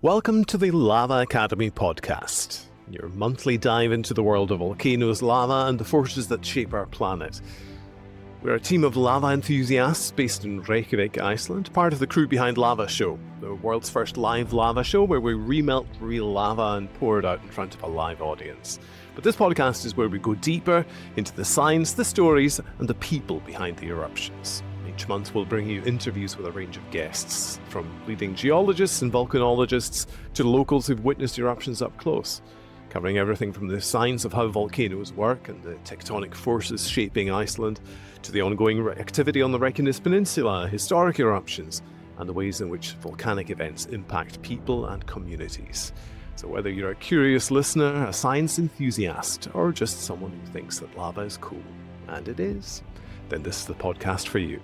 Welcome to the Lava Academy podcast, your monthly dive into the world of volcanoes, lava, and the forces that shape our planet. We're a team of lava enthusiasts based in Reykjavik, Iceland, part of the crew behind Lava Show, the world's first live lava show where we remelt real lava and pour it out in front of a live audience. But this podcast is where we go deeper into the science, the stories, and the people behind the eruptions. Each month we'll bring you interviews with a range of guests, from leading geologists and volcanologists to locals who've witnessed eruptions up close, covering everything from the science of how volcanoes work and the tectonic forces shaping Iceland, to the ongoing activity on the Reykjanes Peninsula, historic eruptions, and the ways in which volcanic events impact people and communities. So whether you're a curious listener, a science enthusiast, or just someone who thinks that lava is cool, and it is, then this is the podcast for you.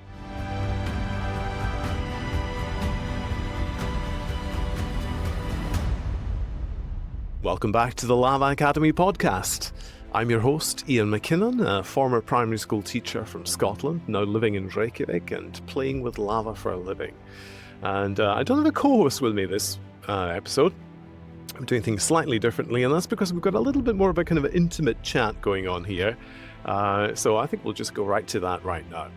Welcome back to the Lava Academy podcast. I'm your host, Ian MacKinnon, a former primary school teacher from Scotland, now living in Reykjavik and playing with lava for a living. And I don't have a co-host with me this episode. I'm doing things slightly differently, and that's because we've got a little bit more of a kind of intimate chat going on here. So I think we'll just go right to that right now.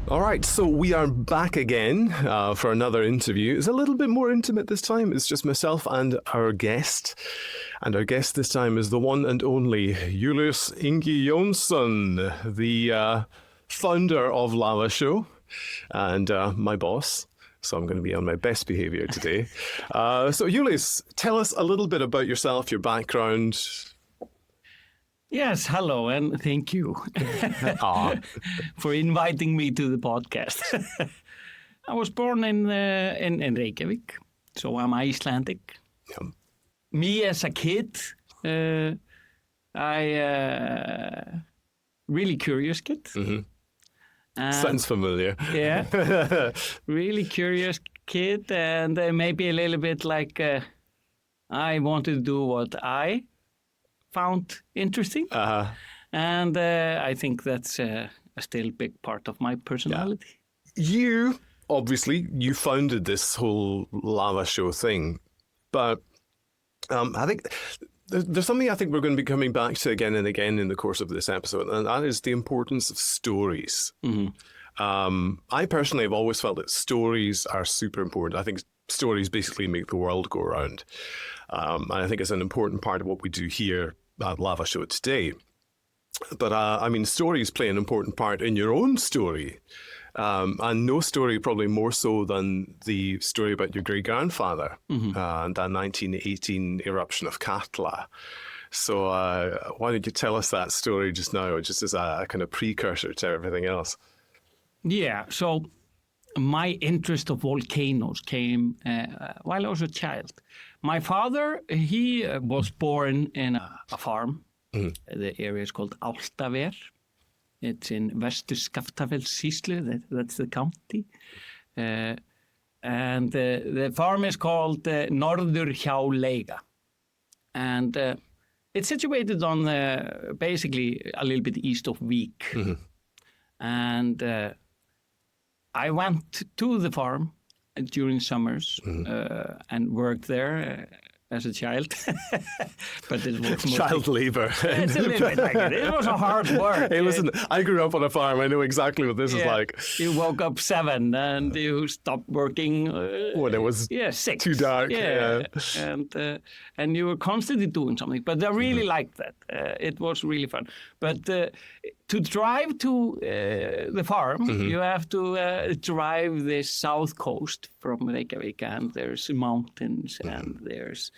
All right, so we are back again for another interview. It's a little bit more intimate this time. It's just myself and our guest. And our guest this time is the one and only Júlíus Ingi Jónsson, the founder of Lava Show and my boss. So I'm going to be on my best behavior today. So Júlíus, tell us a little bit about yourself, your background. Yes, hello, and thank you for inviting me to the podcast. I was born in Reykjavik, so I'm Icelandic. Yeah. Me as a kid, I really curious kid. Mm-hmm. Sounds familiar. Yeah, really curious kid, and maybe a little bit like I wanted to do what I found interesting. And I think that's a still big part of my personality. Yeah. You founded this whole Lava Show thing, but I think there's something I think we're going to be coming back to again and again in the course of this episode, and that is the importance of stories. Mm-hmm. I personally have always felt that stories are super important. I think stories basically make the world go round. And I think it's an important part of what we do here at Lava Show today. But I mean, stories play an important part in your own story. And no story probably more so than the story about your great-grandfather and that 1918 eruption of Katla. So why don't you tell us that story just now, just as a kind of precursor to everything else? Yeah, so my interest of volcanoes came while I was a child. My father, he was born in a farm. Mm-hmm. The area is called Eyjafjallajökull. It's in Vestur-Skaftafellssýslu, that's the county. And the farm is called Norðurhjáleiga. And it's situated on basically a little bit east of Vík. Mm-hmm. And I went to the farm during summers and worked there as a child. But it was child labor. It's a little bit like it. It was a hard work. Hey, listen, I grew up on a farm. I know exactly what this is like. You woke up 7 and you stopped working when it was 6. Too dark. Yeah. And you were constantly doing something. But I really liked that. It was really fun. But to drive to the farm, you have to drive the south coast from Reykjavik, and there's mountains and there's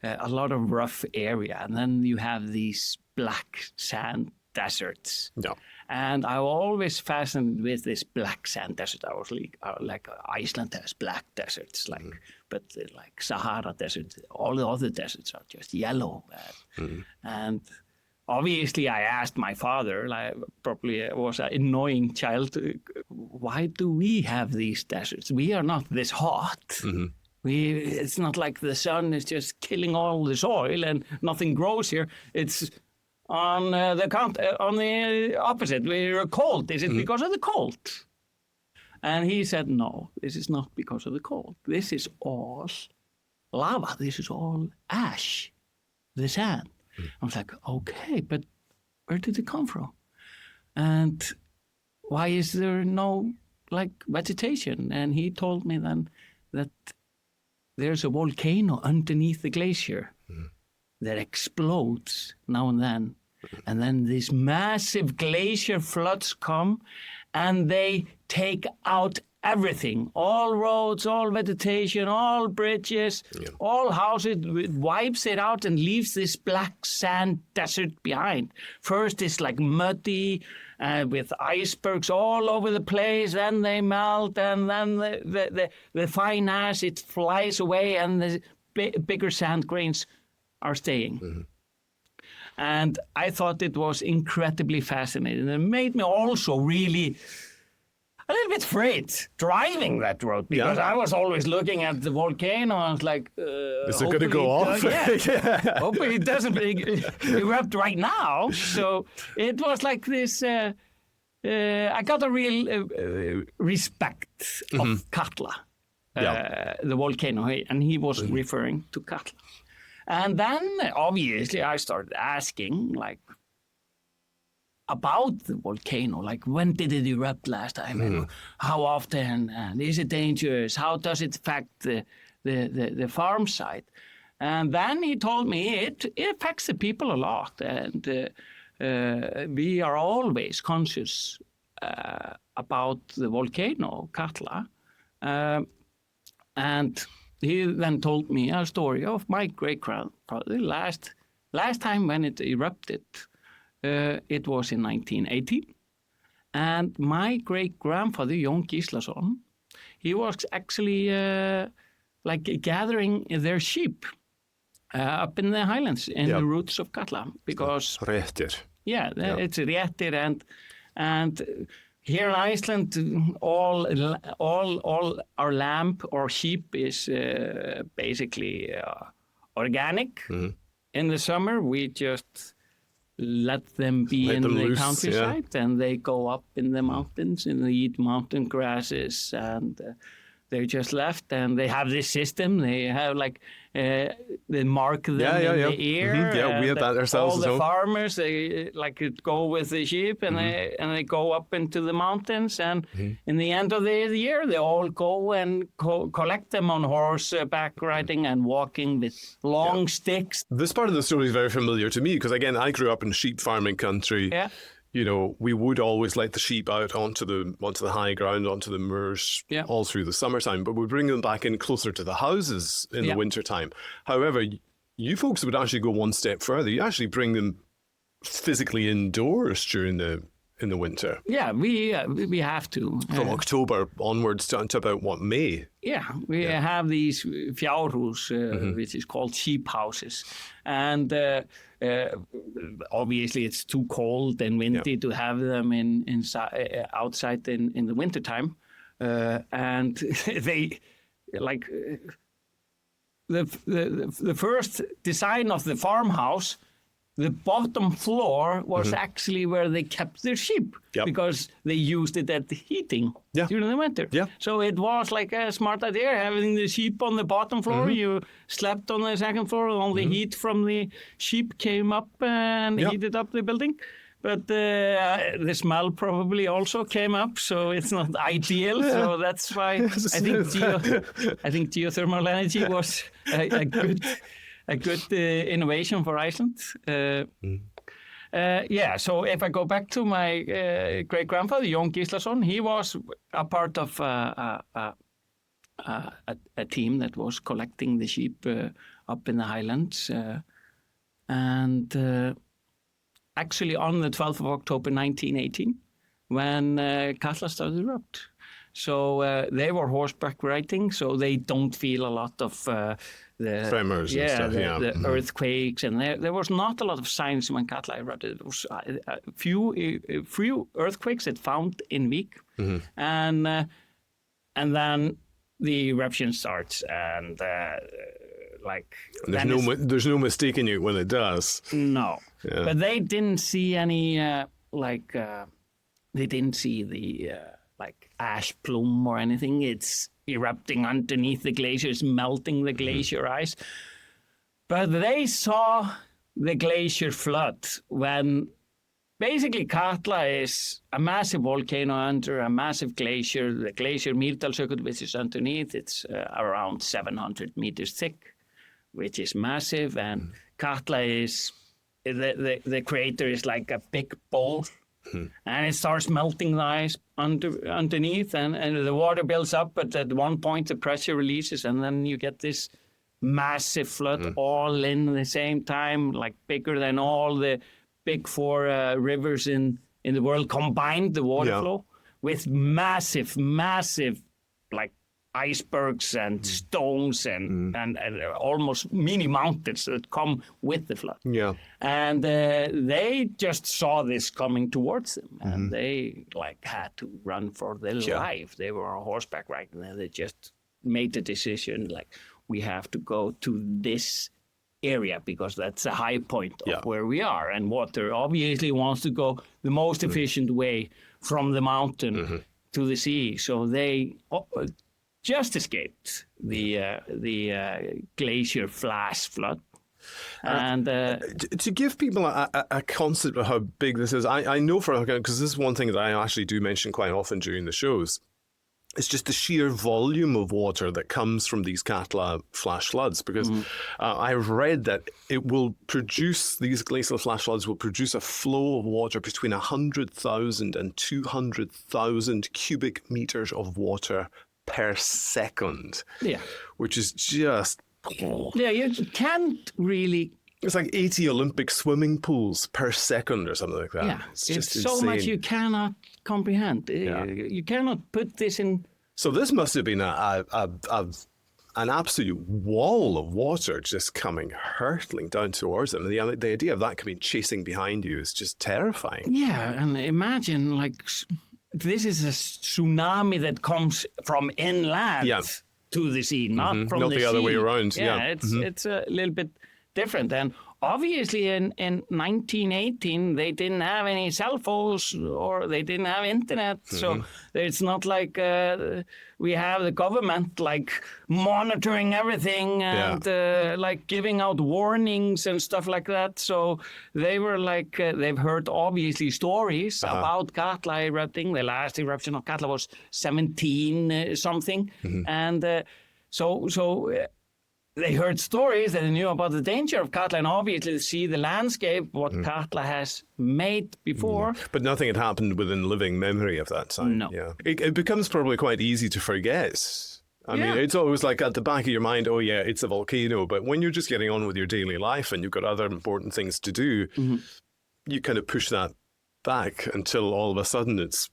a lot of rough area, and then you have these black sand deserts. Yeah. And I always fascinated with this black sand desert. I was like Iceland has black deserts, but like Sahara Desert, all the other deserts are just yellow. And obviously, I asked my father, probably was an annoying child, why do we have these deserts? We are not this hot. Mm-hmm. It's not like the sun is just killing all the soil and nothing grows here. It's on the opposite. We're cold. Is it because of the cold? And he said, no, this is not because of the cold. This is all lava. This is all ash, the sand. I was like, okay, but where did it come from? And why is there no vegetation? And he told me then that there's a volcano underneath the glacier that explodes now and then these massive glacier floods come and they take out everything, all roads, all vegetation, all bridges, all houses. It wipes it out and leaves this black sand desert behind. First it's like muddy with icebergs all over the place, then they melt, and then the fine ash, it flies away, and the bigger sand grains are staying. And I thought it was incredibly fascinating. It made me also really a little bit afraid driving that road, because I was always looking at the volcano and I was like, is it going to go off? Hopefully it doesn't erupt right now. So it was like this, I got a real respect of Katla, the volcano, and he was referring to Katla. And then, obviously, I started asking, about the volcano, when did it erupt last time, and how often, and is it dangerous? How does it affect the farm site? And then he told me it affects the people a lot, and we are always conscious about the volcano, Katla, and he then told me a story of my great-grandfather. Last time when it erupted, it was in 1918. And my great-grandfather, Jón Gíslason, he was actually gathering their sheep up in the highlands, in the roots of Katla. Because Réttir. Yeah, it's Réttir, and here in Iceland, all our lamb or sheep is basically organic. In the summer, we just let them be in the countryside, and they go up in the mountains and they eat mountain grasses, and they're just left. And they have this system. They have they mark them in the ear. We have that ourselves. All the farmers, they go with the sheep, and they go up into the mountains, and in the end of the year, they all go and collect them on horseback riding and walking with long sticks. This part of the story is very familiar to me because, again, I grew up in sheep farming country. Yeah. You know, we would always let the sheep out onto the high ground, onto the moors, all through the summertime, but we bring them back in closer to the houses in the wintertime. However, you folks would actually go one step further. You actually bring them physically indoors during in the winter. Yeah, we have to. From October onwards to about, May? Yeah, we have these fjárhús, which is called sheep houses. And obviously it's too cold and windy to have them outside in the wintertime. And they, the first design of the farmhouse, the bottom floor was actually where they kept their sheep because they used it at the heating during the winter. Yeah. So it was like a smart idea, having the sheep on the bottom floor. You slept on the second floor, all the heat from the sheep came up and heated up the building. But the smell probably also came up, so it's not ideal. So that's why I think geothermal energy was a good innovation for Iceland. So if I go back to my great-grandfather, Jón Gíslason, he was a part of a team that was collecting the sheep up in the highlands. Actually on the 12th of October 1918, when Katla started to erupt. So they were horseback riding, so they don't feel a lot of the tremors and stuff. The earthquakes, and there was not a lot of signs when Katla erupted. There was a few earthquakes that found in week, and then the eruption starts, and like. There's no mistaking it when it does. No, Yeah. but they didn't see any they didn't see the like ash plume or anything. It's erupting underneath the glaciers, melting the glacier ice. But they saw the glacier flood when basically Katla is a massive volcano under a massive glacier. The glacier Mýrdalsjökull, which is underneath, it's around 700 meters thick, which is massive. And Katla is, the crater is like a big bowl. And it starts melting the ice underneath, and the water builds up, but at one point the pressure releases, and then you get this massive flood all in the same time, like bigger than all the big four rivers in the world combined, the water flow, with massive, like icebergs and stones and almost mini mountains that come with the flood. Yeah. And they just saw this coming towards them, and they like had to run for their life. They were on horseback right now. They just made the decision like, we have to go to this area because that's a high point of where we are. And water obviously wants to go the most efficient way from the mountain to the sea. So they just escaped the glacier flash flood. And to give people a concept of how big this is, I know because this is one thing that I actually do mention quite often during the shows. It's just the sheer volume of water that comes from these Katla flash floods, because I've read that these glacial flash floods will produce a flow of water between 100,000 and 200,000 cubic meters of water per second. Yeah. Which is just... Yeah, you can't really... It's like 80 Olympic swimming pools per second or something like that. Yeah, it's so insane. Much you cannot comprehend. Yeah. You cannot put this in... So this must have been an absolute wall of water just coming hurtling down towards them. The idea of that coming chasing behind you is just terrifying. Yeah, and imagine like this is a tsunami that comes from inland to the sea, not from the sea. Not the other way around. Yeah, it's a little bit different. And obviously in 1918, they didn't have any cell phones or they didn't have internet. So it's not like we have the government like monitoring everything and like giving out warnings and stuff like that. So they were like, they've heard obviously stories about Katla erupting. The last eruption of Katla was 17 something. And so they heard stories that they knew about the danger of Katla, and obviously see the landscape, what Katla has made before. But nothing had happened within living memory of that time. No. Yeah. It becomes probably quite easy to forget. I mean, it's always like at the back of your mind, oh yeah, it's a volcano. But when you're just getting on with your daily life and you've got other important things to do, you kind of push that back until all of a sudden it's...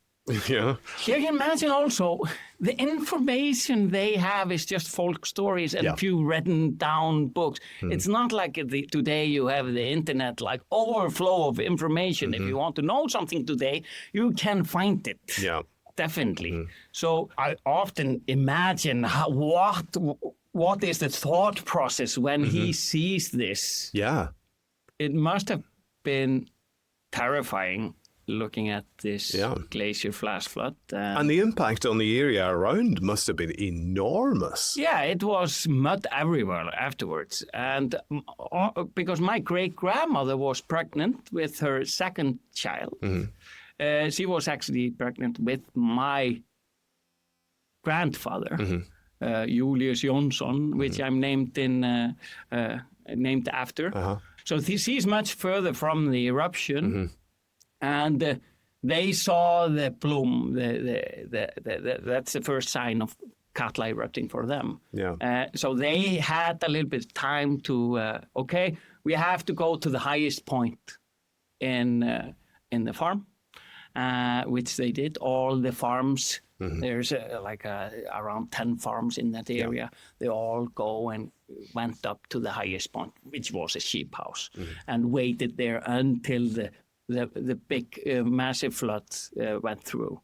Yeah. You can imagine also the information they have is just folk stories and a few written down books. It's not like today you have the internet, like overflow of information. If you want to know something today, you can find it. Yeah, definitely. So I often imagine what is the thought process when he sees this. Yeah, it must have been terrifying. Looking at this glacier flash flood. And the impact on the area around must have been enormous. Yeah, it was mud everywhere afterwards. And because my great-grandmother was pregnant with her second child, she was actually pregnant with my grandfather, Júlíus Jónsson, which I'm named after. So she's much further from the eruption. And they saw the plume. That's the first sign of Katla erupting for them. Yeah. So they had a little bit of time to, we have to go to the highest point in the farm, which they did. All the farms, there's around 10 farms in that area. They all go and went up to the highest point, which was a sheep house, and waited there until the big massive flood went through.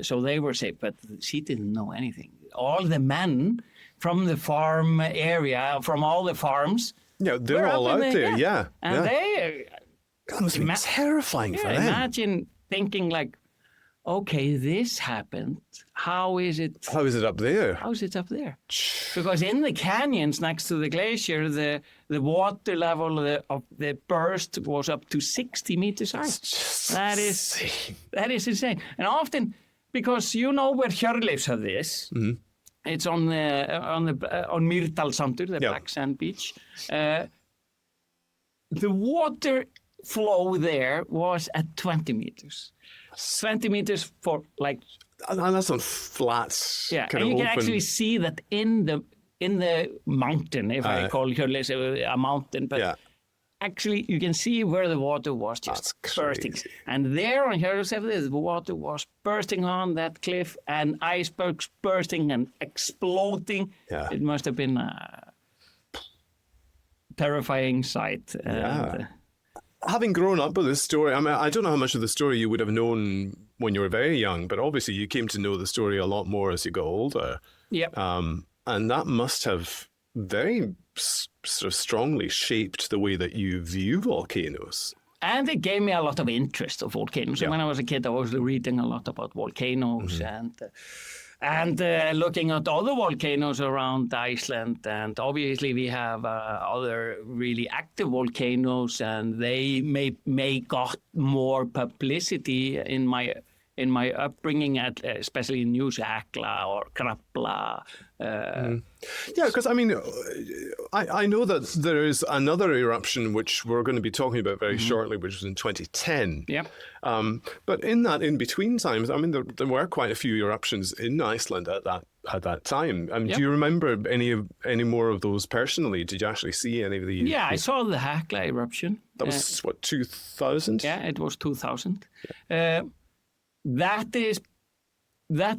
So they were safe, but she didn't know anything. All the men, from the farm area, from all the farms. Yeah, they're all out there. Yeah, and they. That must be terrifying for them. Imagine thinking like, okay, this happened. How is it up there? How is it up there? Because in the canyons next to the glacier, the water level of the burst was up to 60 meters high. That is insane. And often, because you know where Hjörleifs have this, it's on Mýrdalsandur, the black sand beach. The water flow there was at 20 meters. 20 meters for like... And that's on flats. Yeah, and you can actually see that in the mountain, if I call Hjörleifs a mountain, but actually you can see where the water was just bursting. And there on Hjörleifs, the water was bursting on that cliff and icebergs bursting and exploding. Yeah. It must have been a terrifying sight. Having grown up with this story, I mean, I don't know how much of the story you would have known when you were very young, but obviously you came to know the story a lot more as you got older. Yep. And that must have very sort of strongly shaped the way that you view volcanoes. And it gave me a lot of interest of volcanoes. Yeah. When I was a kid, I was reading a lot about volcanoes and looking at other volcanoes around Iceland. And obviously we have other really active volcanoes, and they may got more publicity in my upbringing, especially in New Katla or Katla. Yeah, because I mean, I know that there is another eruption which we're going to be talking about very shortly, which was in 2010. Yeah. But in that in-between times, I mean, there were quite a few eruptions in Iceland at that time. Do you remember any more of those personally? Did you actually see any of these? Yeah, I saw the Katla eruption. That was, 2000? Yeah, it was 2000. Yeah. That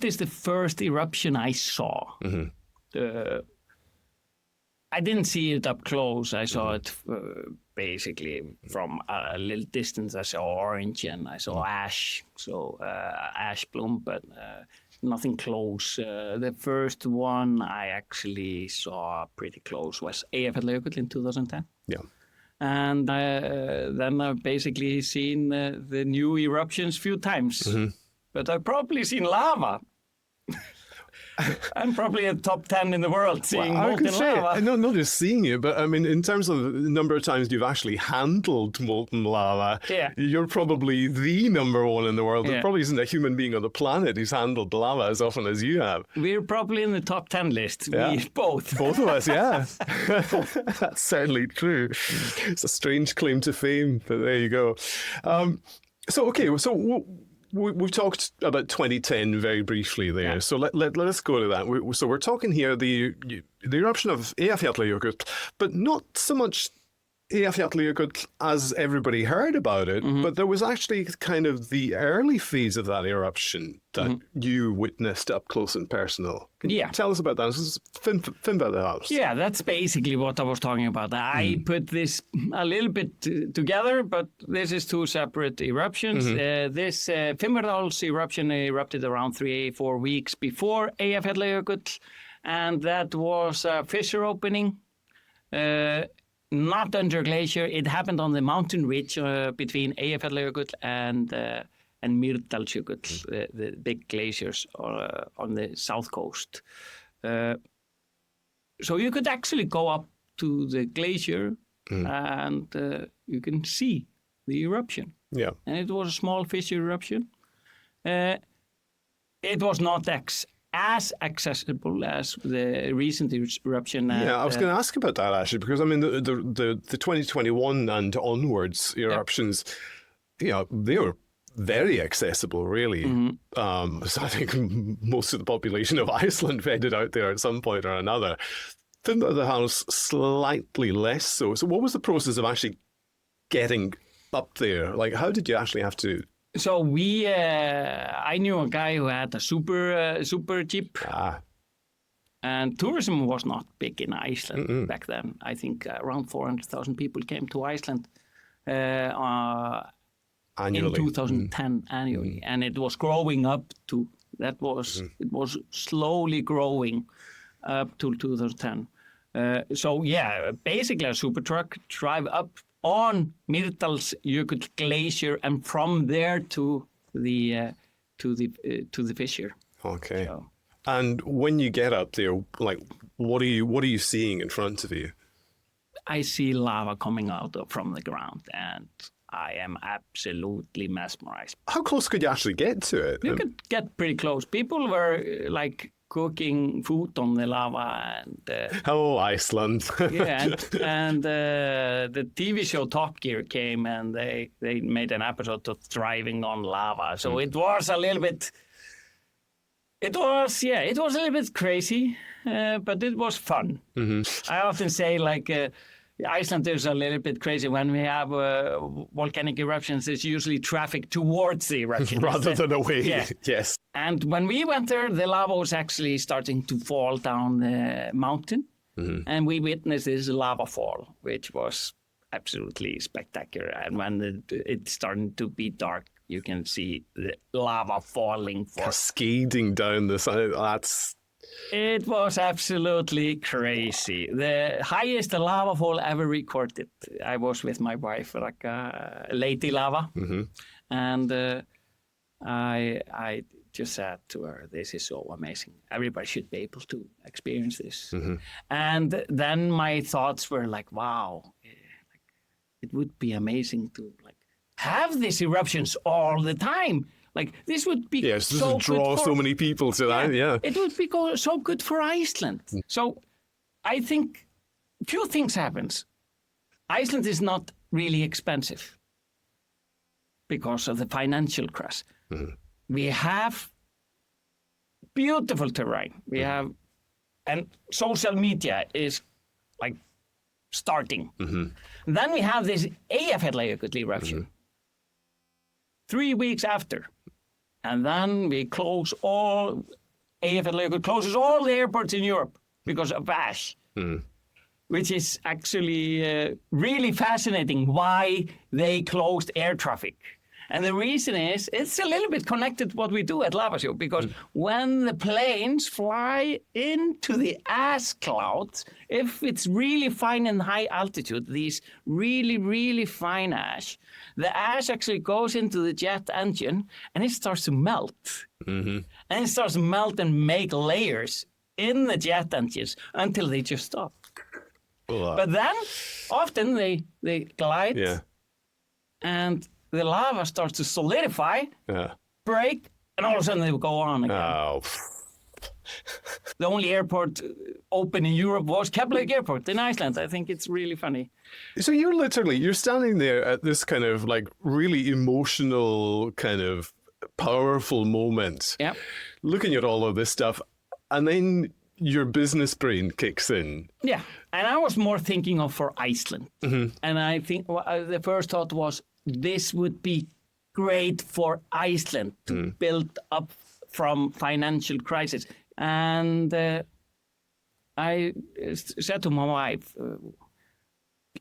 is the first eruption I saw. I didn't see it up close. I saw it basically from a little distance. I saw orange and I saw ash, ash bloom, but nothing close. The first one I actually saw pretty close was Eyjafjallajökull in 2010. Yeah. And then I've basically seen the new eruptions a few times. But I've probably seen lava. I'm probably a top 10 in the world seeing molten lava. Not just seeing it, but I mean, in terms of the number of times you've actually handled molten lava, you're probably the number one in the world. There probably isn't a human being on the planet who's handled lava as often as you have. We're probably in the top 10 list. Yeah. We both. Both of us, yeah. That's certainly true. It's a strange claim to fame, but there you go. We've talked about 2010 very briefly there, so let us go to that. So we're talking here the eruption of Eyjafjallajökull, but not so much Eyjafjallajökull as everybody heard about it, but there was actually kind of the early phase of that eruption that you witnessed up close and personal. Can you tell us about that? This is Fimmvörðuháls. Yeah, that's basically what I was talking about. I put this a little bit together, but this is two separate eruptions. This Fimmvörðuháls eruption erupted around 3-4 weeks before Eyjafjallajökull, and that was a fissure opening. Not under glacier. It happened on the mountain ridge between Eyjafjallajökull and Mýrdalsjökull, the big glaciers on the south coast. So you could actually go up to the glacier and you can see the eruption. Yeah. And it was a small fissure eruption. It was not as accessible as the recent eruption. I was going to ask about that actually, because I mean the 2021 and onwards eruptions, they were very accessible, really. So I think most of the population of Iceland headed out there at some point or another. Fimmvörðuháls slightly less so. So what was the process of actually getting up there? Like, how did you actually have to? So I knew a guy who had a super jeep. And tourism was not big in Iceland back then. I think around 400,000 people came to Iceland annually. In 2010 annually. And it was growing up to, it was slowly growing up till 2010. So yeah, basically a super truck drive up on Mýrdalsjökull glacier and from there to the fissure. Okay. So. And when you get up there, like, what are you seeing in front of you? I see lava coming out from the ground, and I am absolutely mesmerized. How close could you actually get to it? You could get pretty close. People were like cooking food on the lava, and Hello, Iceland. yeah, and the TV show Top Gear came, and they made an episode of driving on lava. So it was a little bit. It was a little bit crazy, but it was fun. Mm-hmm. I often say, like, Iceland is a little bit crazy. When we have volcanic eruptions, it's usually traffic towards the eruption. Rather than away, yeah. Yes. And when we went there, the lava was actually starting to fall down the mountain. Mm-hmm. And we witnessed this lava fall, which was absolutely spectacular. And when it's starting to be dark, you can see the lava falling. Cascading down the side. It was absolutely crazy. The highest lava fall ever recorded. I was with my wife, like Lady Lava. Mm-hmm. And I just said to her, this is so amazing. Everybody should be able to experience this. Mm-hmm. And then my thoughts were like, wow, it would be amazing to have these eruptions all the time. Like, this would be this would draw so many people to that, yeah. It would be so good for Iceland. So I think few things happens. Iceland is not really expensive because of the financial crash. Mm-hmm. We have beautiful terrain. We have, and social media is like starting. Mm-hmm. Then we have this Eyjafjallajökull eruption. Mm-hmm. 3 weeks after. And then we close Eyjafjallajökull closes all the airports in Europe because of ash, which is actually really fascinating why they closed air traffic. And the reason is, it's a little bit connected to what we do at Lava Show, because when the planes fly into the ash clouds, if it's really fine and high altitude, these really, really fine ash, the ash actually goes into the jet engine and it starts to melt. Mm-hmm. And it starts to melt and make layers in the jet engines until they just stop. But then, often they glide and the lava starts to solidify, break, and all of a sudden they will go on again. Oh. The only airport open in Europe was Keflavík Airport in Iceland. I think it's really funny. So you're standing there at this kind of like really emotional, kind of powerful moment, looking at all of this stuff, and then your business brain kicks in. Yeah, and I was more thinking of for Iceland. Mm-hmm. And I think the first thought was, this would be great for Iceland to build up from financial crisis. And I said to my wife,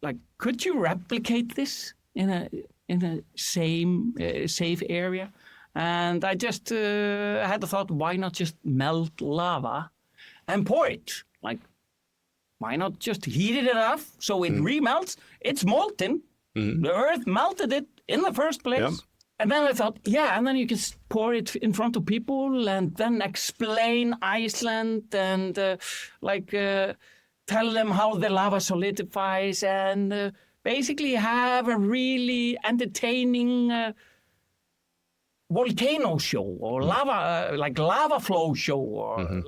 like, could you replicate this in a safe area? And I just had the thought, why not just melt lava and pour it? Like, why not just heat it enough so it remelts? It's molten. Mm-hmm. The earth melted it in the first place. Yep. And then I thought, and then you can pour it in front of people and then explain Iceland and tell them how the lava solidifies and basically have a really entertaining volcano show or lava flow show or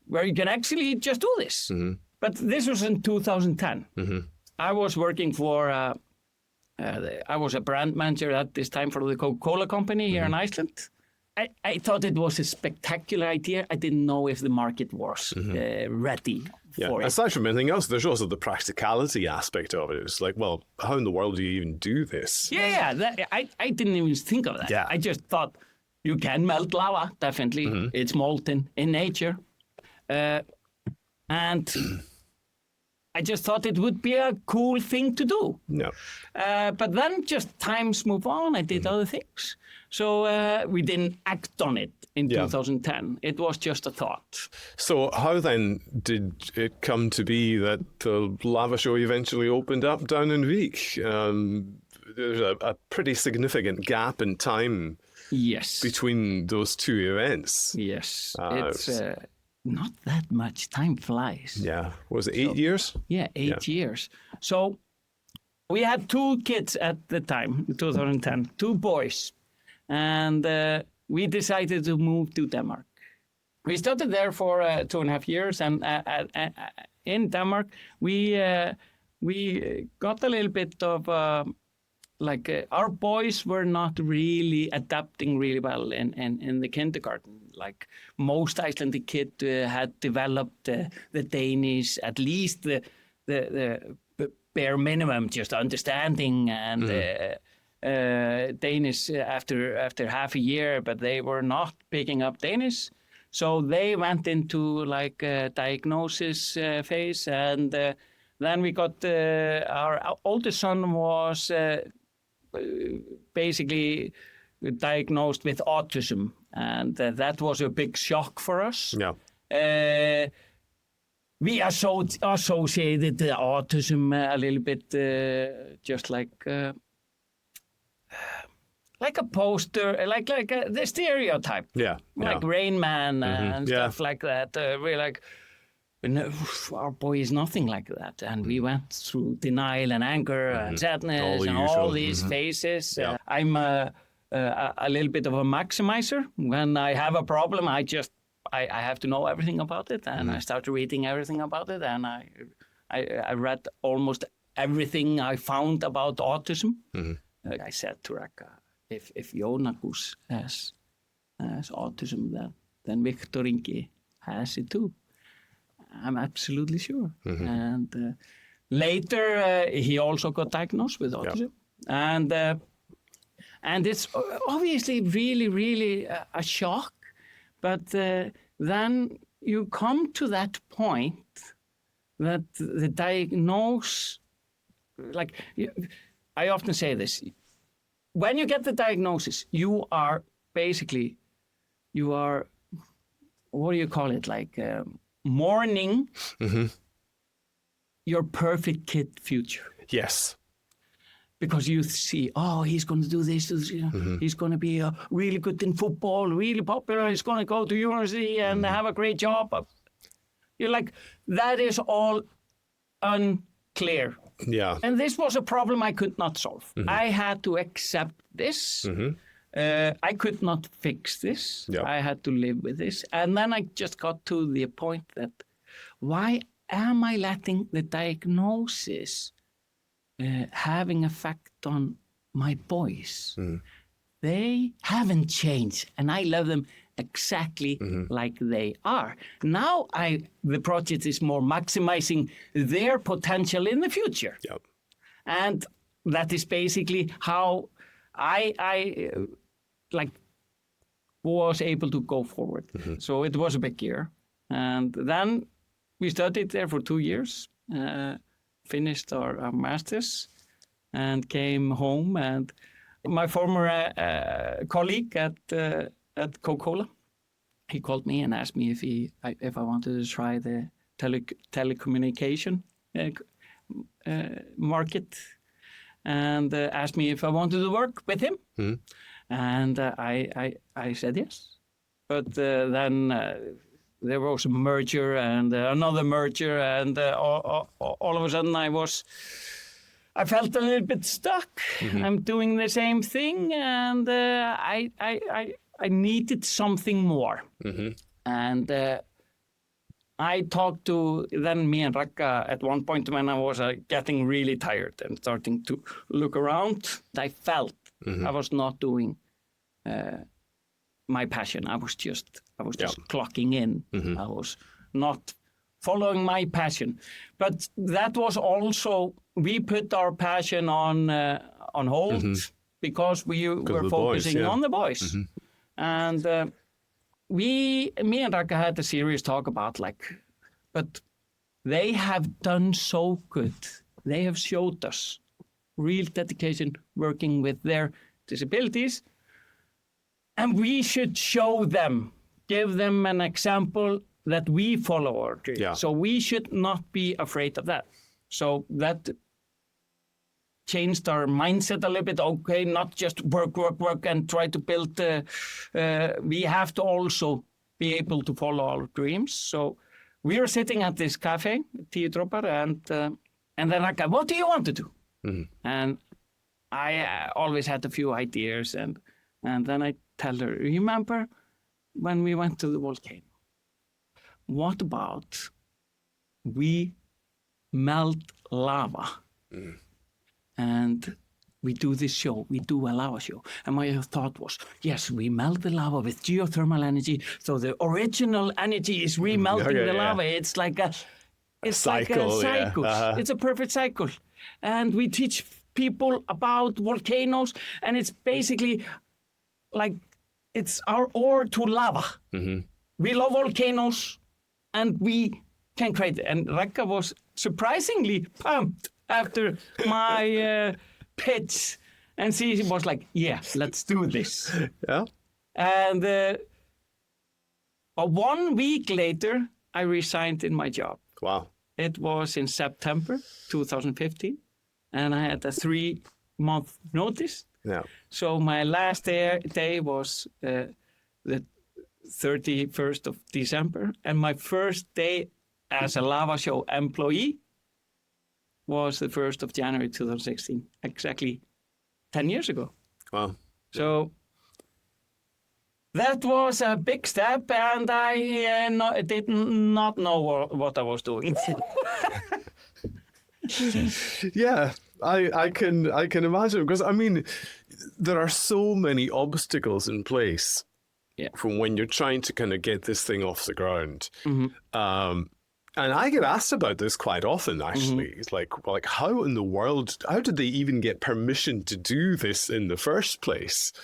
where you can actually just do this. Mm-hmm. But this was in 2010. Mm-hmm. I was working for, I was a brand manager at this time for the Coca-Cola company here in Iceland. I thought it was a spectacular idea. I didn't know if the market was ready for it. Aside from anything else, there's also the practicality aspect of it. It's like, well, how in the world do you even do this? I didn't even think of that. Yeah. I just thought, you can melt lava, definitely. Mm-hmm. It's molten in nature. And I just thought it would be a cool thing to do. No. But then just times move on. I did other things. So we didn't act on it in 2010. It was just a thought. So how then did it come to be that the lava show eventually opened up down in Vik? There's a pretty significant gap in time between those two events. Yes. It's not that much. Time flies. Yeah. Was it 8 years? Yeah, 8 years. So we had 2 kids at the time, in 2010, 2 boys. And we decided to move to Denmark. We started there for 2.5 years. And in Denmark, we got a little bit of... our boys were not really adapting really well in the kindergarten. Like most Icelandic kids had developed the Danish, at least the bare minimum, just understanding and Danish after half a year, but they were not picking up Danish. So they went into like a diagnosis phase, and then we got our oldest son was basically diagnosed with autism, and that was a big shock for us. Yeah. We associated the autism a little bit just like a poster, like the stereotype. Yeah. Like Rain Man and stuff like that. We're like, no, our boy is nothing like that. And we went through denial and anger and sadness and all these phases. Yeah. I'm a little bit of a maximizer. When I have a problem, I have to know everything about it. And I started reading everything about it. And I read almost everything I found about autism. I said to Raka, if Jónakus has autism, then Victor Ingi has it too. I'm absolutely sure. And later, he also got diagnosed with autism. Yeah. And it's obviously really, really a shock. But then you come to that point that the diagnosis, like I often say this, when you get the diagnosis, you are, what do you call it, like mourning your perfect kid future. Yes. Because you see, he's going to do this, he's going to be really good in football, really popular, he's going to go to university and have a great job. You're like, that is all unclear. Yeah. And this was a problem I could not solve. I had to accept this. I could not fix this. Yeah. I had to live with this. And then I just got to the point that, why am I letting the diagnosis having effect on my boys? They haven't changed, and I love them exactly like they are. Now the project is more maximizing their potential in the future. Yep. And that is basically how I was able to go forward. So it was a big year. And then we studied there for 2 years, finished our masters, and came home. And my former colleague at Coca-Cola, he called me and asked me if I wanted to try the telecommunication market, and asked me if I wanted to work with him. And I said yes. But then there was a merger and another merger, and all of a sudden I felt a little bit stuck. I'm doing the same thing, and I needed something more. And I talked to then me and Raka at one point when I was getting really tired and starting to look around. I felt I was not doing my passion. I was just clocking in. I was not following my passion. But that was also, we put our passion on hold because we were focusing on the boys. And me and Raka had a serious talk about but they have done so good. They have showed us real dedication working with their disabilities. And we should show them, give them an example that we follow our dream. Yeah. So we should not be afraid of that. So that changed our mindset a little bit. Okay, not just work, and try to build. We have to also be able to follow our dreams. So we were sitting at this cafe, Tíudropar, and then I go, what do you want to do? Mm-hmm. And I always had a few ideas, and then I tell her, remember when we went to the volcano? What about we melt lava? Mm. And we do this show, we do a lava show. And my thought was, yes, we melt the lava with geothermal energy. So the original energy is remelting the lava. It's like a cycle. Yeah. Uh-huh. It's a perfect cycle. And we teach people about volcanoes. And it's basically like, it's our ode to lava. Mm-hmm. We love volcanoes and we can create it. And Ragga was surprisingly pumped after my pitch, and she was like, yeah, let's do this. Yeah. And 1 week later, I resigned in my job. Wow. It was in September 2015, and I had a 3-month notice. Yeah. So my last day was the 31st of December, and my first day as a Lava Show employee was the 1st of January 2016, exactly 10 years ago. Wow. So that was a big step, and I did not know what I was doing. Yeah, I can imagine, because I mean, there are so many obstacles in place. Yeah. From when you're trying to kind of get this thing off the ground. Mm-hmm. And I get asked about this quite often, actually. Mm-hmm. It's like, how in the world, how did they even get permission to do this in the first place?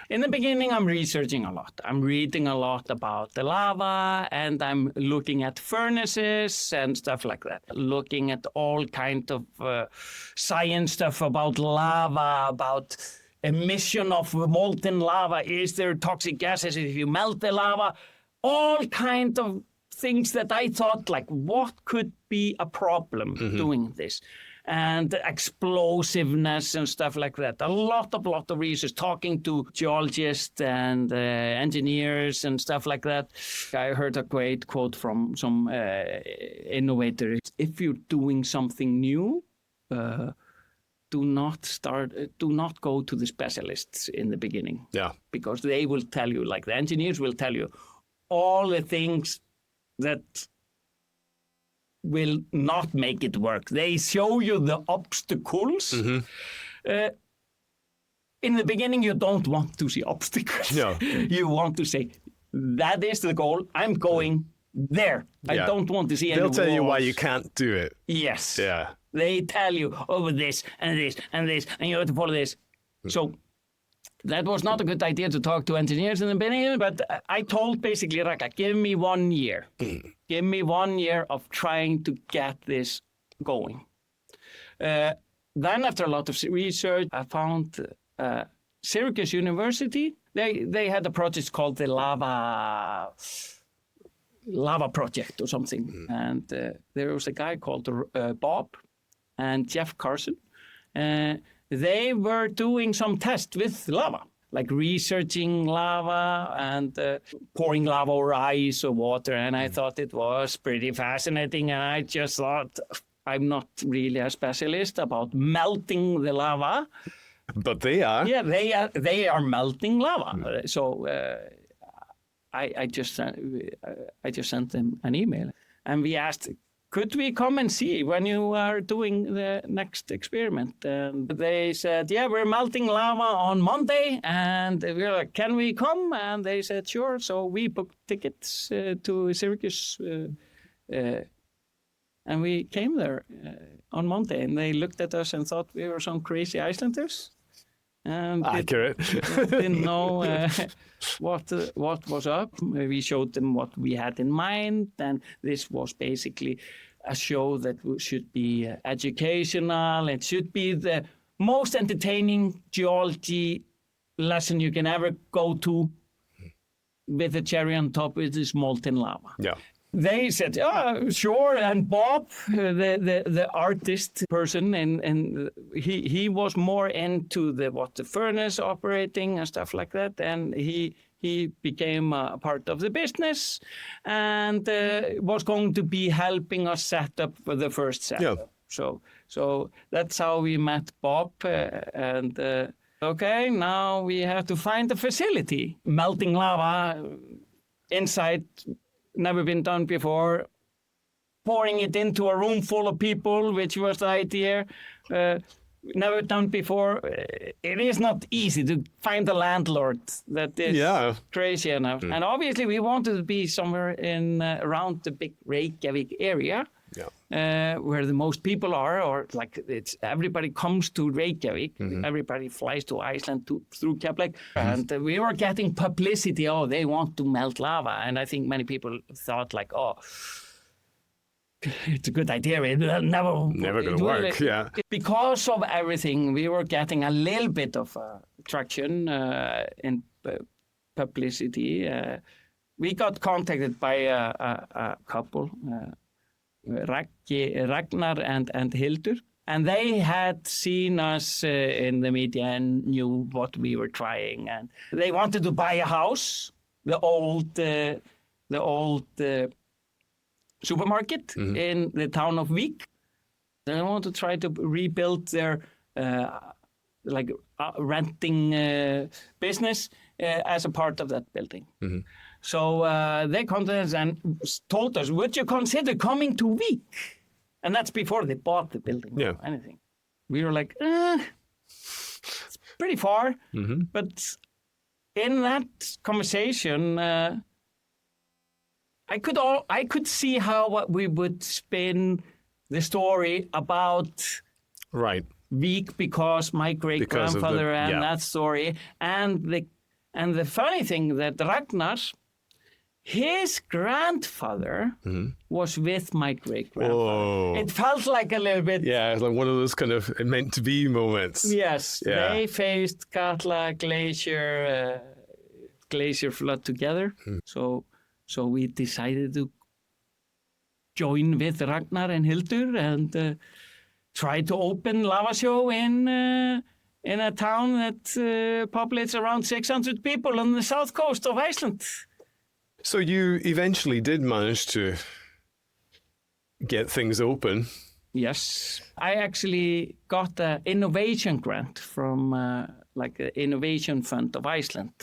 In the beginning, I'm researching a lot. I'm reading a lot about the lava, and I'm looking at furnaces and stuff like that. Looking at all kind of science stuff about lava, about emission of molten lava. Is there toxic gases if you melt the lava? All kind of things that I thought, like, what could be a problem doing this? And explosiveness and stuff like that. A lot of research, talking to geologists and engineers and stuff like that. I heard a great quote from some innovator. If you're doing something new, do not go to the specialists in the beginning. Yeah. Because they will tell you, like the engineers will tell you, all the things that will not make it work. They show you the obstacles. Mm-hmm. In the beginning, you don't want to see obstacles. No. You want to say, that is the goal. I'm going there. Yeah. I don't want to see any walls. They'll tell you why you can't do it. Yes. Yeah. They tell you, this, and this, and this, and you have to follow this. Mm-hmm. So that was not a good idea to talk to engineers in the beginning, but I told basically Ragga, give me 1 year. Give me 1 year of trying to get this going. Then after a lot of research, I found Syracuse University. They had a project called the Lava Project or something. And there was a guy called Bob and Jeff Carson. They were doing some tests with lava, like researching lava and pouring lava over ice or water. And I thought it was pretty fascinating. And I just thought, I'm not really a specialist about melting the lava. But they are. Yeah, they are melting lava. So I just sent them an email. And we asked, could we come and see when you are doing the next experiment? And they said, yeah, we're melting lava on Monday. And we were like, can we come? And they said, sure. So we booked tickets to Syracuse. And we came there on Monday. And they looked at us and thought we were some crazy Icelanders. And accurate. Didn't know what was up. We showed them what we had in mind. And this was basically a show that should be educational. It should be the most entertaining geology lesson you can ever go to, with a cherry on top, which is molten lava. Yeah. They said, "Oh, sure." And Bob, the artist person, and he was more into the furnace operating and stuff like that. And he became a part of the business, and was going to be helping us set up for the first setup. Yeah. So that's how we met Bob. Okay, now we have to find the facility. Melting lava inside. Never been done before. Pouring it into a room full of people, which was the idea. Never done before. It is not easy to find a landlord that is crazy enough. And obviously we wanted to be somewhere in around the big Reykjavik area. Yeah. Where the most people are, or like everybody comes to Reykjavik, everybody flies to Iceland through Katla, and we were getting publicity. Oh, they want to melt lava, and I think many people thought like, oh, it's a good idea. It'll never going to work. Yeah. Because of everything, we were getting a little bit of traction in publicity. We got contacted by a couple. Ragnar and Hildur, and they had seen us in the media and knew what we were trying, and they wanted to buy a house, the old supermarket in the town of Vík. They want to try to rebuild their renting business as a part of that building. So they contacted us and told us, would you consider coming to Vík? And that's before they bought the building or anything. We were like, it's pretty far. But in that conversation, I could see how we would spin the story about Vík, because my great-grandfather and that story. And the funny thing that Ragnar, his grandfather was with my great-grandfather. Oh. It felt like a little bit... Yeah, it's like one of those kind of meant-to-be moments. Yes, they faced Katla glacier flood together. So we decided to join with Ragnar and Hildur and try to open lava show in a town that populates around 600 people on the south coast of Iceland. So you eventually did manage to get things open. Yes. I actually got an innovation grant from the Innovation Fund of Iceland.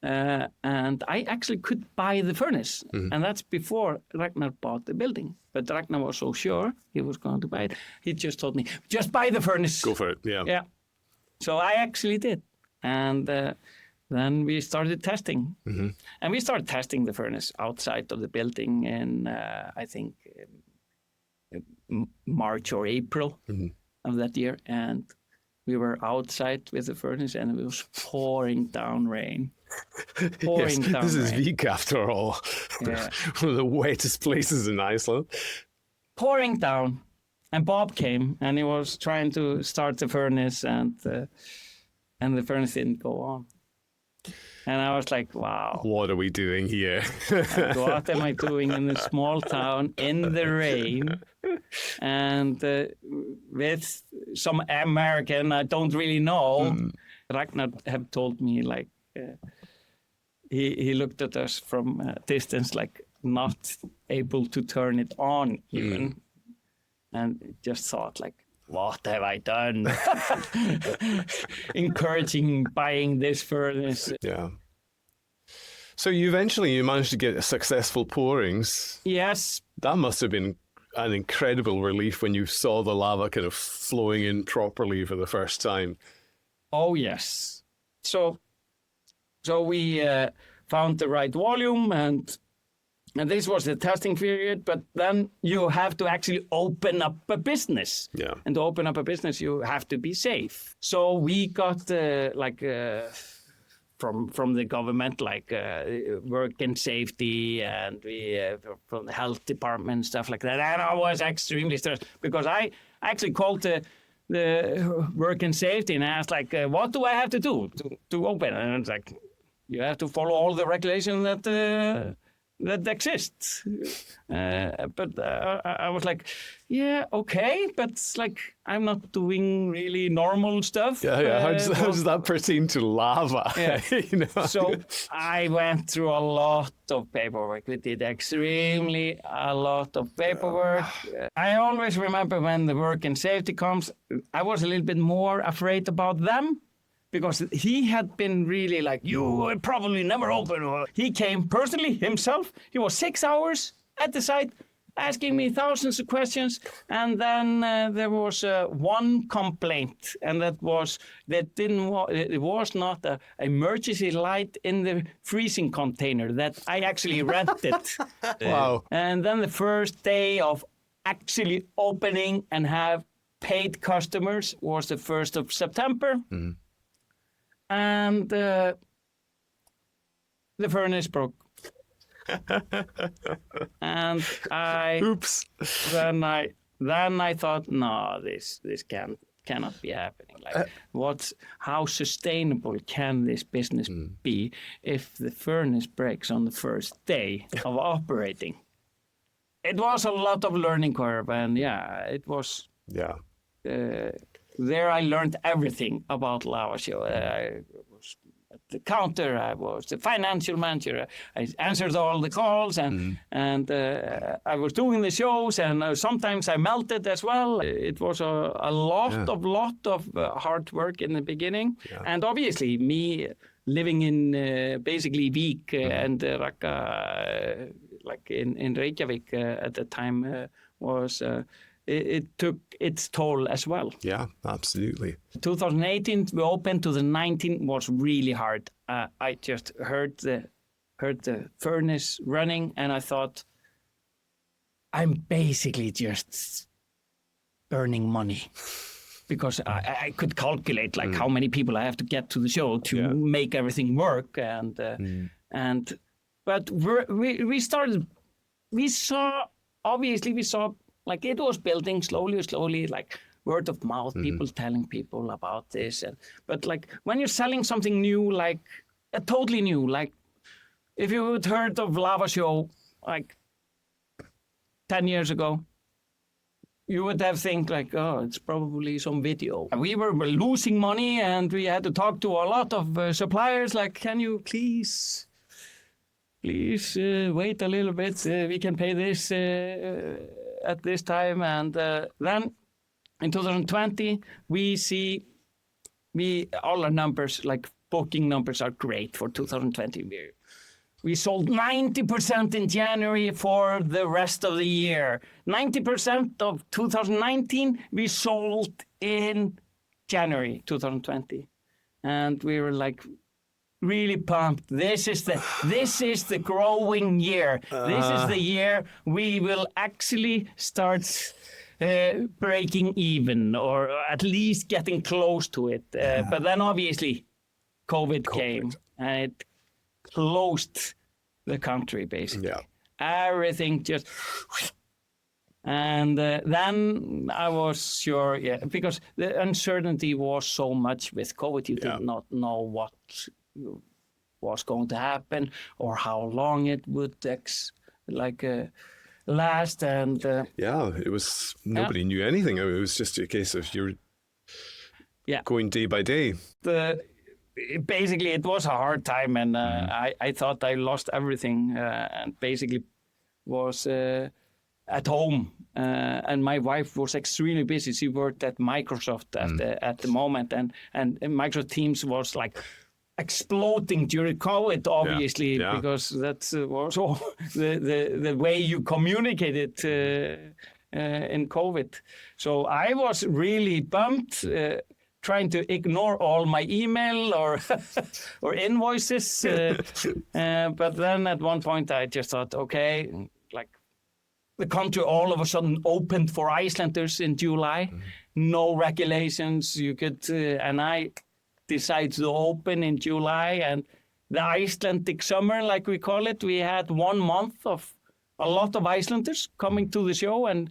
And I actually could buy the furnace. And that's before Ragnar bought the building. But Ragnar was so sure he was going to buy it. He just told me, just buy the furnace. Go for it, yeah. Yeah. So I actually did. And then we started testing. And we started testing the furnace outside of the building in, I think, March or April of that year. And we were outside with the furnace and it was pouring down rain. This is Vík after all. Yeah. One of the wettest places in Iceland. Pouring down. And Bob came and he was trying to start the furnace and the furnace didn't go on. And I was like, wow. What are we doing here? What am I doing in a small town in the rain? And with some American I don't really know. Ragnar have told me like, he looked at us from a distance like not able to turn it on even. And just thought like, what have I done? Encouraging buying this furnace. Yeah. So you managed to get successful pourings. Yes. That must have been an incredible relief when you saw the lava kind of flowing in properly for the first time. Oh, yes. So we found the right volume and this was the testing period, but then you have to actually open up a business. Yeah. And to open up a business, you have to be safe. So we got from the government, like work and safety, and from the health department, stuff like that. And I was extremely stressed because I actually called the work and safety and asked, like, what do I have to do to open? And it's like, you have to follow all the regulations that exists. But I was like, yeah, okay, but it's like I'm not doing really normal stuff. Yeah. How does that pertain to lava? Yeah. You know? So I went through a lot of paperwork. We did a lot of paperwork. I always remember when the work and safety comes, I was a little bit more afraid about them. Because he had been really like, you will probably never open. He came personally himself. He was 6 hours at the site asking me thousands of questions. And then there was one complaint, and it was not an emergency light in the freezing container that I actually rented. Wow. And then the first day of actually opening and have paid customers was the 1st of September. Mm-hmm. And the furnace broke. And Oops. Then I thought, no, this cannot be happening. Like, how sustainable can this business be if the furnace breaks on the first day of operating? It was a lot of learning curve, and it was. Yeah. There I learned everything about Lava Show. I was at the counter, I was the financial manager, I answered all the calls, and I was doing the shows, and sometimes I melted as well. It was a lot of hard work in the beginning, and obviously me living in basically Vík and Raka, like in Reykjavik at the time, was... It took its toll as well. Yeah, absolutely. 2018, we opened. 2019 was really hard. I just heard the furnace running, and I thought, I'm basically just burning money. Because I could calculate like how many people I have to get to the show to make everything work, but we saw like it was building slowly, like word of mouth, people telling people about this. But like when you're selling something new, like totally new, like if you had heard of Lava Show like 10 years ago, you would have think like, oh, it's probably some video. We were losing money, and we had to talk to a lot of suppliers, like, can you please wait a little bit, we can pay this at this time. And then in 2020, we see all our numbers, like booking numbers, are great for 2020. We sold 90% in January for the rest of the year. 90% of 2019 we sold in January 2020, and we were like really pumped. This is the growing year. This is the year we will actually start breaking even, or at least getting close to it. But then obviously COVID came, and it closed the country basically. Yeah. Everything just... And then I was sure, because the uncertainty was so much with COVID. You did not know what was going to happen or how long it would last, and it was, nobody knew anything. I mean, it was just a case of you're going day by day. Basically it was a hard time, and I thought I lost everything, and basically was at home, and my wife was extremely busy. She worked at Microsoft at the moment, and Microsoft Teams was like exploding during COVID, obviously, because that's also the way you communicated in COVID. So I was really bummed, trying to ignore all my email or invoices. But then at one point I just thought, okay, like the country all of a sudden opened for Icelanders in July. No regulations. You could, and I decided to open in July, and the Icelandic summer, like we call it, we had 1 month of a lot of Icelanders coming to the show, and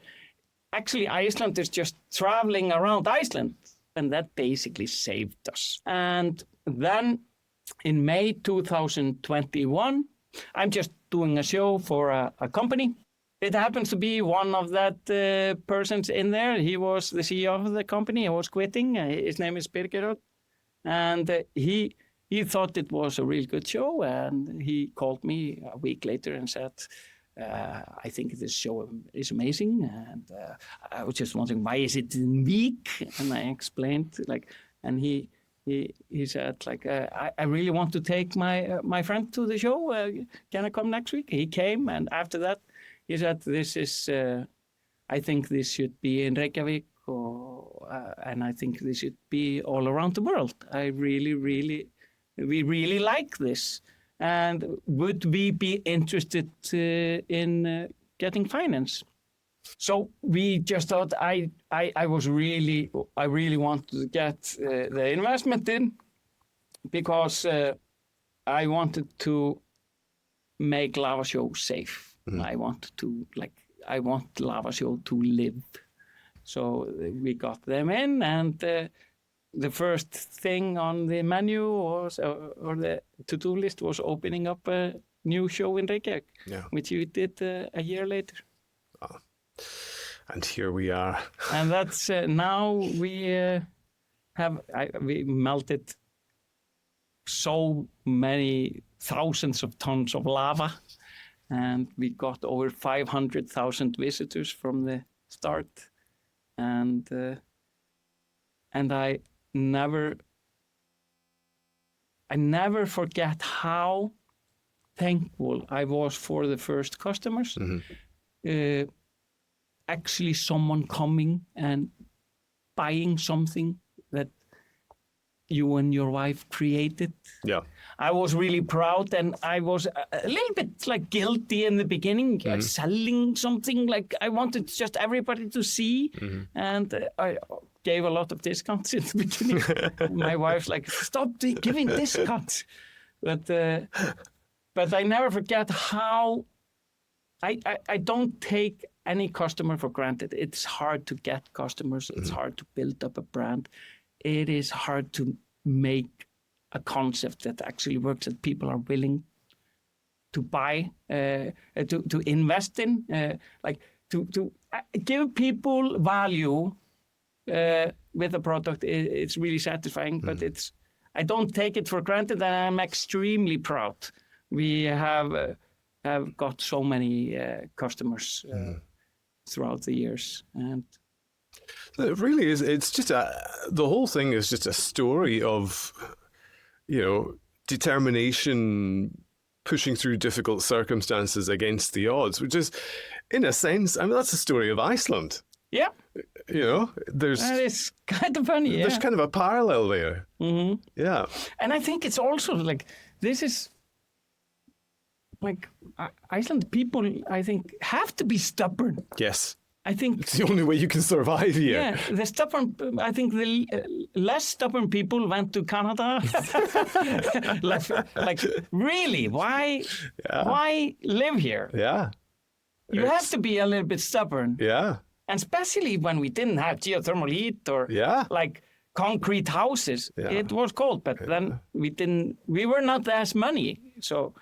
actually Icelanders just traveling around Iceland, and that basically saved us. And then in May 2021, I'm just doing a show for a company. It happens to be one of that persons in there. He was the CEO of the company. He was quitting. His name is Birger. And he thought it was a really good show. And he called me a week later and said, I think this show is amazing. And I was just wondering, why is it in week? And I explained, and he said, I really want to take my friend to the show. Can I come next week? He came, and after that, he said, this is, I think this should be in Reykjavik, and I think this should be all around the world. We really like this. And would we be interested in getting finance? So we just thought I really wanted to get the investment in, because I wanted to make Lava Show safe. I want Lava Show to live. So we got them in, and the first thing on the menu was, or the to-do list was opening up a new show in Reykjavik, which we did a year later. Oh. And here we are. And that's now we melted so many thousands of tons of lava, and we got over 500,000 visitors from the start. And I never forget how thankful I was for the first customers. Actually, someone coming and buying something that you and your wife created. Yeah, I was really proud, and I was a little bit guilty in the beginning, selling something. I wanted just everybody to see, and I gave a lot of discounts in the beginning. My wife's like, "Stop giving discounts," but I never forget how I don't take any customer for granted. It's hard to get customers. It's hard to build up a brand. It is hard to make a concept that actually works, that people are willing to buy, to invest in, to give people value with a product. It's really satisfying, but I don't take it for granted, and I'm extremely proud. We have got so many customers throughout the years, and it really is. It's just the whole thing is just a story of, determination, pushing through difficult circumstances against the odds, which is, in a sense, that's the story of Iceland. Yeah. That is kind of funny. There's kind of a parallel there. Yeah. And I think it's also this is Iceland people, I think, have to be stubborn. Yes. I think it's the only way you can survive here. Yeah, the stubborn. I think the less stubborn people went to Canada. Really, why? Yeah. Why live here? Yeah, you have to be a little bit stubborn. Yeah, and especially when we didn't have geothermal heat or concrete houses. Yeah. It was cold, but then we didn't. We were not as money, so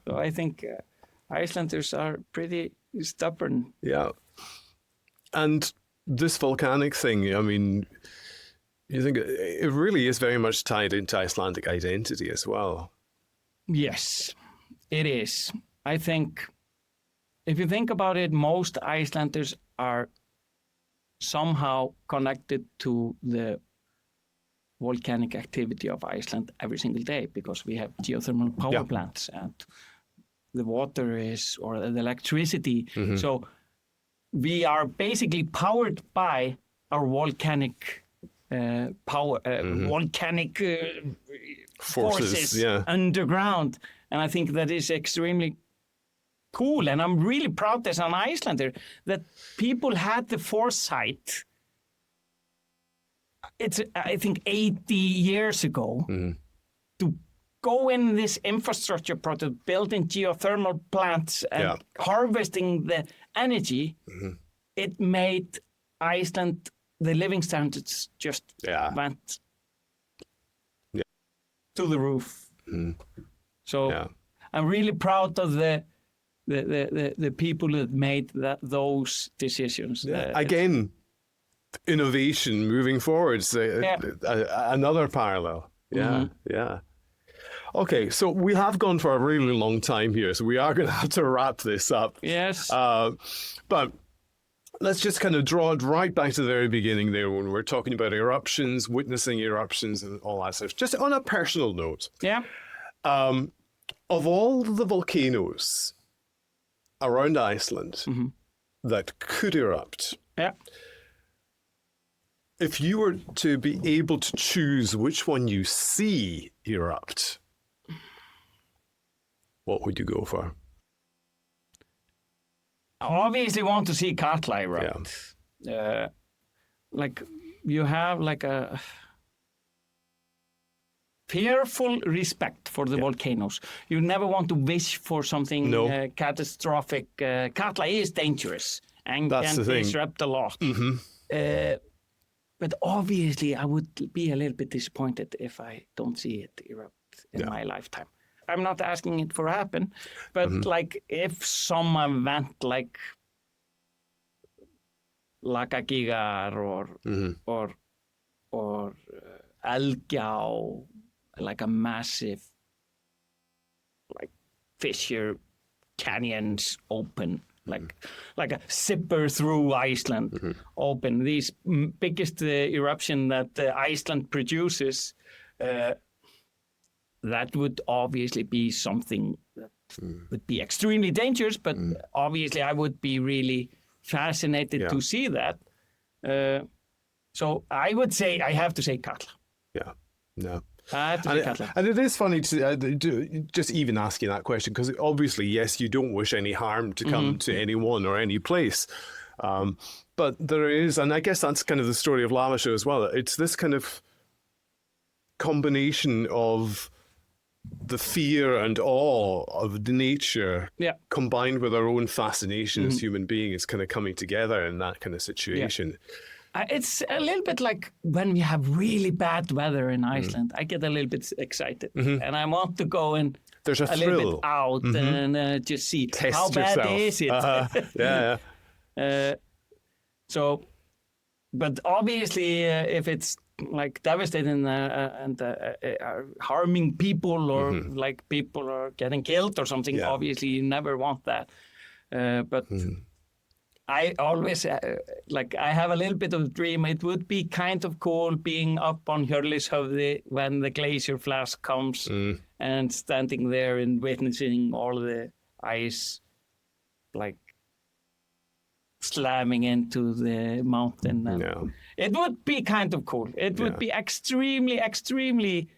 I think Icelanders are pretty stubborn. Yeah. And this volcanic thing, you think it really is very much tied into Icelandic identity as well. Yes, it is. I think if you think about it, most Icelanders are somehow connected to the volcanic activity of Iceland every single day, because we have geothermal power plants and the water or the electricity. So we are basically powered by our volcanic power, volcanic forces underground. And I think that is extremely cool. And I'm really proud as an Icelander that people had the foresight it's, I think, 80 years ago to go in this infrastructure project, building geothermal plants and harvesting the energy. It made Iceland, the living standards just went to the roof. So I'm really proud of the people that made those decisions. Again, innovation moving forward. Another parallel. Yeah. Okay, so we have gone for a really long time here, so we are going to have to wrap this up. Yes. But let's just kind of draw it right back to the very beginning there when we're talking about eruptions, witnessing eruptions and all that stuff. Just on a personal note. Yeah. Of all the volcanoes around Iceland that could erupt, if you were to be able to choose which one you see erupt, what would you go for? I obviously want to see Katla erupt. Like you have like a fearful respect for the volcanoes. You never want to wish for something catastrophic. Katla is dangerous and can disrupt a lot. But obviously, I would be a little bit disappointed if I don't see it erupt in my lifetime. I'm not asking it for happen, but like if some event like Lakagigar or Elgjá, like a massive like fissure canyons open, like a zipper through Iceland open. These biggest eruption that Iceland produces, that would obviously be something that would be extremely dangerous, but obviously I would be really fascinated to see that. So I would say, I have to say Katla. And it is funny to just even asking that question, because obviously, yes, you don't wish any harm to come to anyone or any place. But there is, and I guess that's kind of the story of Lava Show as well. It's this kind of combination of the fear and awe of the nature combined with our own fascination as human beings kind of coming together in that kind of situation. It's a little bit like when we have really bad weather in Iceland. I get a little bit excited, and I want to go and there's a little bit out and just see test how bad yourself. is it. So, but obviously, if it's like devastating and harming people, or like people are getting killed or something, obviously you never want that. But I always, I have a little bit of a dream. It would be kind of cool being up on Hjörleifshöfði when the glacier flash comes and standing there and witnessing all the ice, like, slamming into the mountain. And it would be kind of cool. It would be extremely, extremely,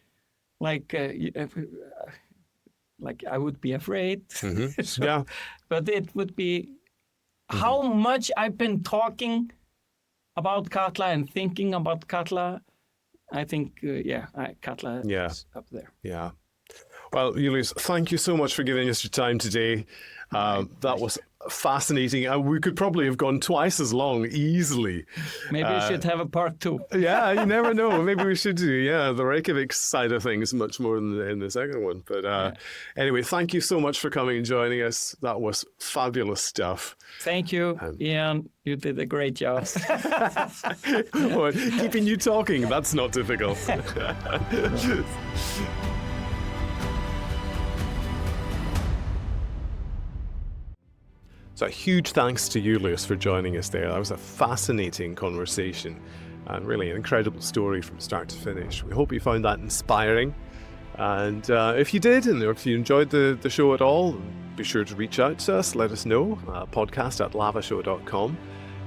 like I would be afraid. But it would be... How much I've been talking about Katla and thinking about Katla, I think, Katla is up there. Yeah. Well, Júlíus, thank you so much for giving us your time today. That was fascinating. We could probably have gone twice as long easily. Maybe we should have a part 2. Yeah, you never know. Maybe we should do. Yeah, the Reykjavik side of things much more than in the second one. But anyway, thank you so much for coming and joining us. That was fabulous stuff. Thank you, Ian. You did a great job. Well, keeping you talking, that's not difficult. So a huge thanks to Júlíus for joining us there. That was a fascinating conversation and really an incredible story from start to finish. We hope you found that inspiring. And if you did, and if you enjoyed the show at all, be sure to reach out to us, let us know, podcast@lavashow.com.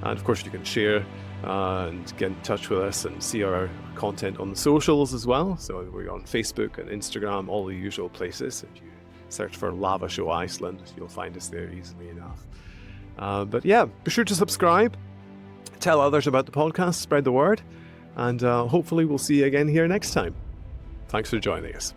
And of course you can share and get in touch with us and see our content on the socials as well. So we're on Facebook and Instagram, all the usual places. If you search for Lava Show Iceland, you'll find us there easily enough. But yeah, be sure to subscribe, tell others about the podcast, spread the word. and hopefully we'll see you again here next time. Thanks for joining us.